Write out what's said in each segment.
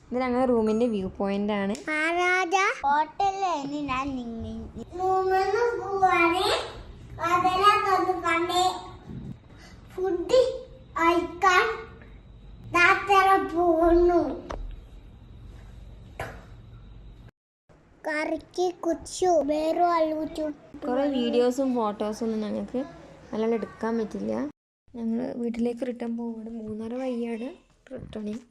ഇത് ഞങ്ങളുടെ റൂമിന്റെ വ്യൂ പോയിന്റ് ആണ്. കുറെ വീഡിയോസും ഫോട്ടോസും ഒന്നും ഞങ്ങൾക്ക് നല്ലോണം എടുക്കാൻ പറ്റില്ല. ഞങ്ങൾ വീട്ടിലേക്ക് റിട്ടേൺ പോകുന്നത് 3:30 വഴിയാണ് റിട്ടേണിങ്.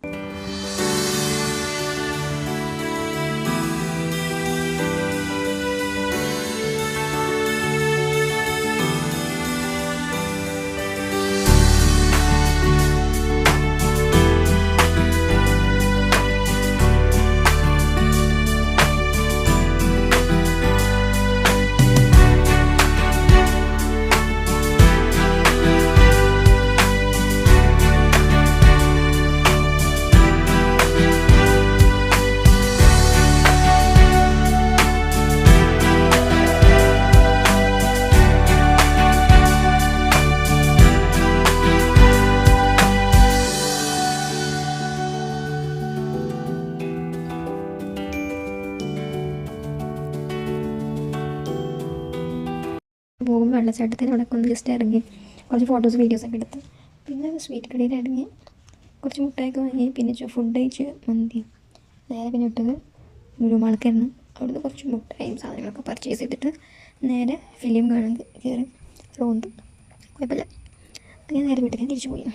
പോകുമ്പോൾ വെള്ളച്ചാട്ടത്തിന് അവിടെ ഒന്ന് ജസ്റ്റ് ഇറങ്ങി കുറച്ച് ഫോട്ടോസ് വീഡിയോസൊക്കെ എടുത്ത് പിന്നെ സ്വീറ്റ് കടയിൽ ഇറങ്ങി കുറച്ച് മുട്ടായൊക്കെ വാങ്ങി പിന്നെ ഫുഡ് കഴിച്ച് മന്തി നേരെ പിന്നെ വിട്ടത് ലുലുമാൾക്കായിരുന്നു. അവിടുന്ന് കുറച്ച് മുട്ടായും സാധനങ്ങളൊക്കെ പർച്ചേസ് ചെയ്തിട്ട് നേരെ ഫിലിം കാണാൻ കയറി റൂമിൽ കുഴപ്പമില്ല അങ്ങനെ നേരെ വീട്ടിൽ തിരിച്ചു പോയി.